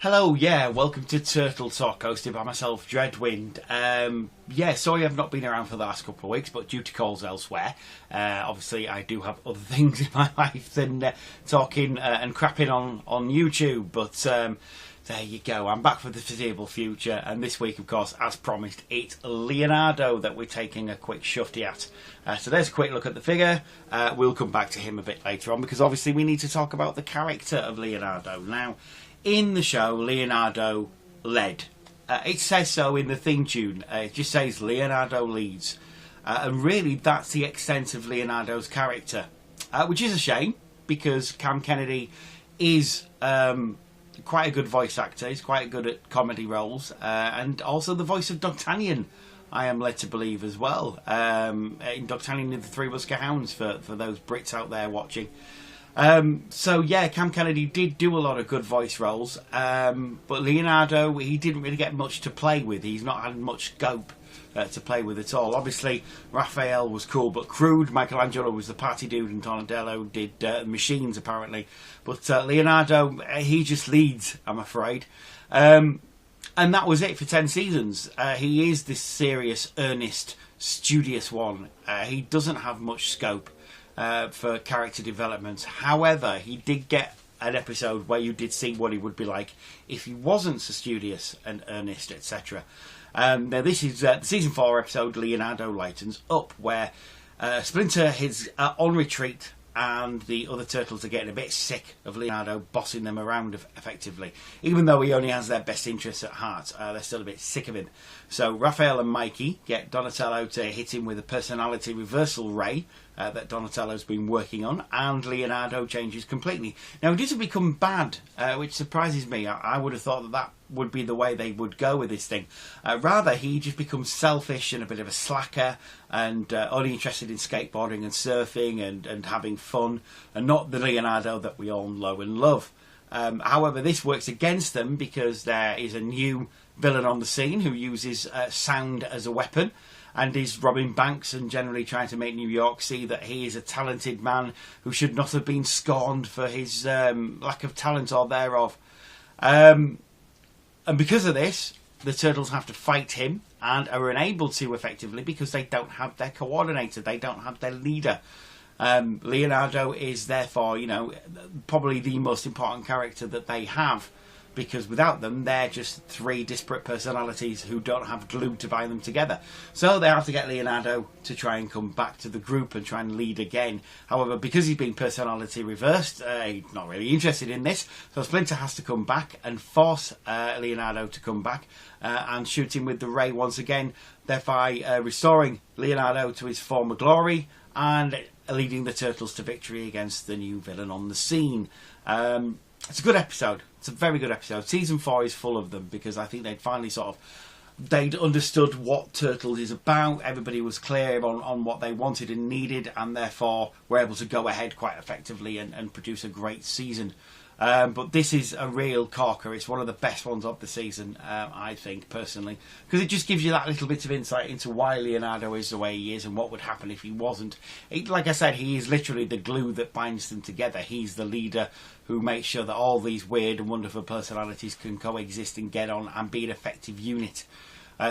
Hello, welcome to Turtle Talk, hosted by myself, Dreadwind. Sorry I've not been around for the last couple of weeks, but due to calls elsewhere, obviously I do have other things in my life than talking and crapping on YouTube, but there you go, I'm back for the foreseeable future, and this week, of course, as promised, it's Leonardo that we're taking a quick shufty at. So there's a quick look at the figure. We'll come back to him a bit later on, because obviously we need to talk about the character of Leonardo. Now, in the show, Leonardo led. It says so in the theme tune. It just says Leonardo leads. And really, that's the extent of Leonardo's character. Which is a shame, because Cam Kennedy is quite a good voice actor. He's quite good at comedy roles. And also the voice of D'Artagnan, I am led to believe as well. In D'Artagnan and the Three Musketeers Hounds, for those Brits out there watching. Cam Kennedy did do a lot of good voice roles, but Leonardo, he didn't really get much to play with. He's not had much scope to play with at all. Obviously, Raphael was cool but crude. Michelangelo was the party dude, and Donatello did machines, apparently. But Leonardo, he just leads, I'm afraid. And that was it for 10 seasons. He is this serious, earnest, studious one. He doesn't have much scope for character development. However, he did get an episode where you did see what he would be like if he wasn't so studious and earnest, etc. Now this is the season 4 episode, Leonardo Lightens Up, where Splinter is on retreat and the other turtles are getting a bit sick of Leonardo bossing them around effectively. Even though he only has their best interests at heart, they're still a bit sick of him. So Raphael and Mikey get Donatello to hit him with a personality reversal ray that Donatello's been working on, and Leonardo changes completely. Now, he doesn't become bad, which surprises me. I would have thought that would be the way they would go with this thing. Rather, he just becomes selfish and a bit of a slacker, and only interested in skateboarding and surfing and having fun, and not the Leonardo that we all know and love. However, this works against them because there is a new villain on the scene who uses sound as a weapon, and is robbing banks and generally trying to make New York see that he is a talented man who should not have been scorned for his lack of talent or thereof. And because of this, the Turtles have to fight him and are unable to effectively because they don't have their coordinator, they don't have their leader. Leonardo is therefore, probably the most important character that they have, because without them, they're just 3 disparate personalities who don't have glue to bind them together. So they have to get Leonardo to try and come back to the group and try and lead again. However, because he's been personality reversed, he's not really interested in this. So Splinter has to come back and force Leonardo to come back and shoot him with the ray once again, thereby restoring Leonardo to his former glory and leading the Turtles to victory against the new villain on the scene. It's a good episode. It's a very good episode. Season 4 is full of them because I think they'd finally they'd understood what Turtles is about. Everybody was clear on what they wanted and needed, and therefore were able to go ahead quite effectively and produce a great season. But this is a real corker. It's one of the best ones of the season, I think, personally, because it just gives you that little bit of insight into why Leonardo is the way he is and what would happen if he wasn't. Like I said, he is literally the glue that binds them together. He's the leader who makes sure that all these weird and wonderful personalities can coexist and get on and be an effective unit.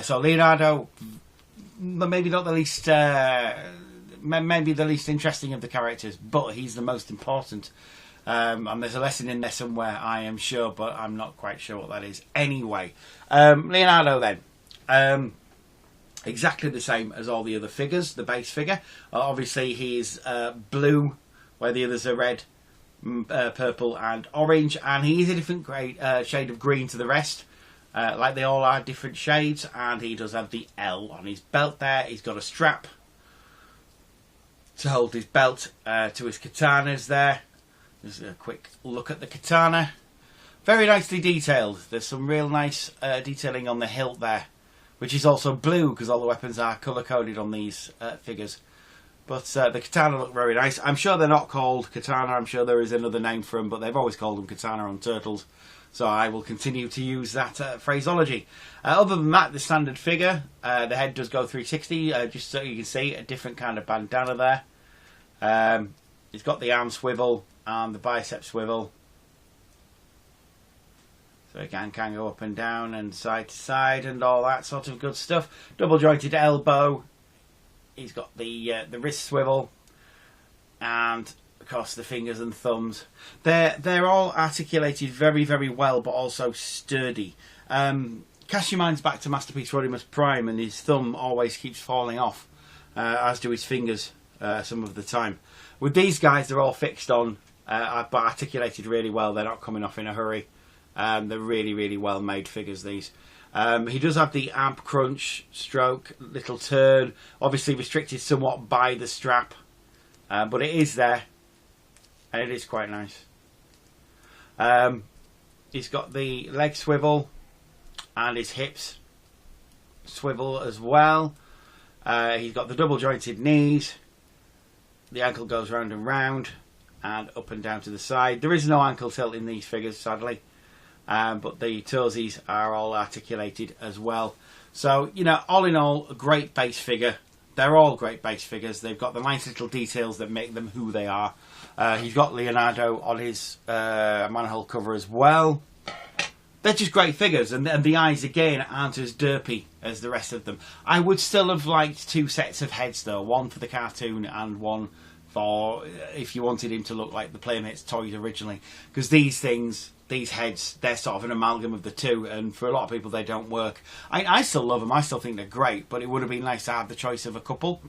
So Leonardo, maybe not the least, maybe the least interesting of the characters, but he's the most important. And there's a lesson in there somewhere, I am sure, but I'm not quite sure what that is. Anyway, Leonardo then. Exactly the same as all the other figures, the base figure. Obviously, he is blue, where the others are red, purple and orange, and he is a different shade of green to the rest. Like they all are different shades, and he does have the L on his belt there. He's got a strap to hold his belt to his katanas there. Just a quick look at the katana. Very nicely detailed. There's some real nice detailing on the hilt there, which is also blue because all the weapons are colour-coded on these figures. But the katana look very nice. I'm sure they're not called katana. I'm sure there is another name for them, but they've always called them katana on Turtles. So I will continue to use that phraseology. Other than that, the standard figure, the head does go 360, just so you can see a different kind of bandana there. It's got the arm swivel and the bicep swivel. So again, can go up and down and side to side and all that sort of good stuff. Double jointed elbow. He's got the wrist swivel, and of course the fingers and thumbs. They're all articulated very, very well, but also sturdy. Cast your minds back to Masterpiece Rodimus Prime, and his thumb always keeps falling off, as do his fingers some of the time. With these guys, they're all fixed on, but articulated really well. They're not coming off in a hurry. They're really, really well made figures, these. He does have the amp crunch stroke, little turn, obviously restricted somewhat by the strap, but it is there, and it is quite nice. He's got the leg swivel, and his hips swivel as well. He's got the double jointed knees. The ankle goes round and round and up and down to the side. There is no ankle tilt in these figures, sadly, but the toesies are all articulated as well. So, you know, all in all, a great base figure. They're all great base figures. They've got the nice little details that make them who they are. He's got Leonardo on his manhole cover as well. They're just great figures, and the eyes, again, aren't as derpy as the rest of them. I would still have liked 2 sets of heads, though. One for the cartoon and one for if you wanted him to look like the Playmates toys originally. Because these things, these heads, they're sort of an amalgam of the two, and for a lot of people they don't work. I still love them. I still think they're great, but it would have been nice to have the choice of a couple.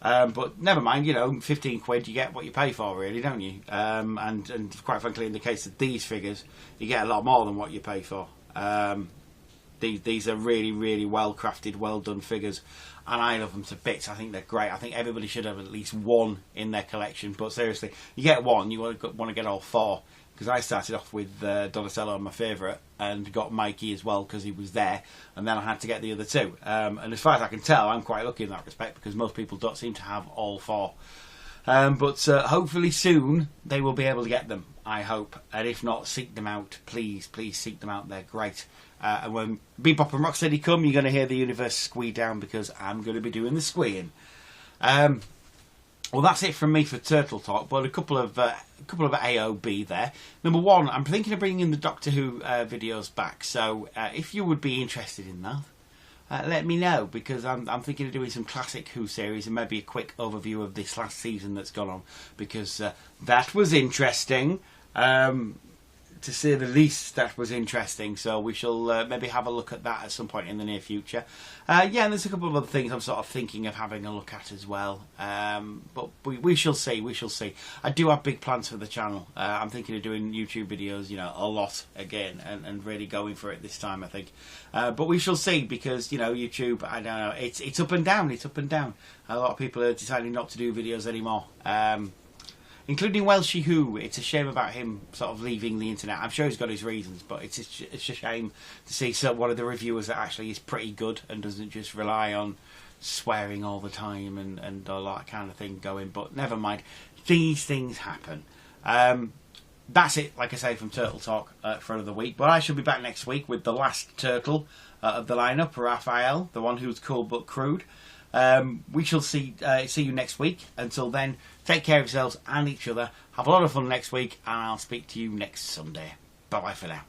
But never mind, you know, 15 quid, you get what you pay for, really, don't you? And quite frankly, in the case of these figures, you get a lot more than what you pay for. These are really, really well crafted, well done figures, and I love them to bits. I think they're great. I think everybody should have at least one in their collection. But seriously, you get one, you want to get all 4. Because I started off with Donatello, my favourite, and got Mikey as well because he was there, and then I had to get the other 2. And as far as I can tell, I'm quite lucky in that respect because most people don't seem to have all 4. But hopefully soon they will be able to get them, I hope. And if not, seek them out. Please, please seek them out. They're great. And when Bebop and Rocksteady come, you're going to hear the universe squee down because I'm going to be doing the squeeing. Well, that's it from me for Turtle Talk, but a couple of AOB there. Number 1, I'm thinking of bringing the Doctor Who videos back, so if you would be interested in that, let me know, because I'm thinking of doing some classic Who series and maybe a quick overview of this last season that's gone on, because that was interesting. To say the least, that was interesting. So we shall maybe have a look at that at some point in the near future. Yeah, and there's a couple of other things I'm sort of thinking of having a look at as well. But we shall see. We shall see. I do have big plans for the channel. I'm thinking of doing YouTube videos, you know, a lot again, and really going for it this time, I think. But we shall see, because, you know, YouTube, I don't know, it's up and down. It's up and down. A lot of people are deciding not to do videos anymore. Including Welshie Who. It's a shame about him sort of leaving the internet. I'm sure he's got his reasons, but it's a shame to see one of the reviewers that actually is pretty good and doesn't just rely on swearing all the time and all that kind of thing going. But never mind. These things happen. That's it, like I say, from Turtle Talk for another week. But I shall be back next week with the last turtle of the lineup, Raphael, the one who's cool but crude. We shall see you next week. Until then, take care of yourselves and each other. Have a lot of fun next week, and I'll speak to you next Sunday. Bye bye for now.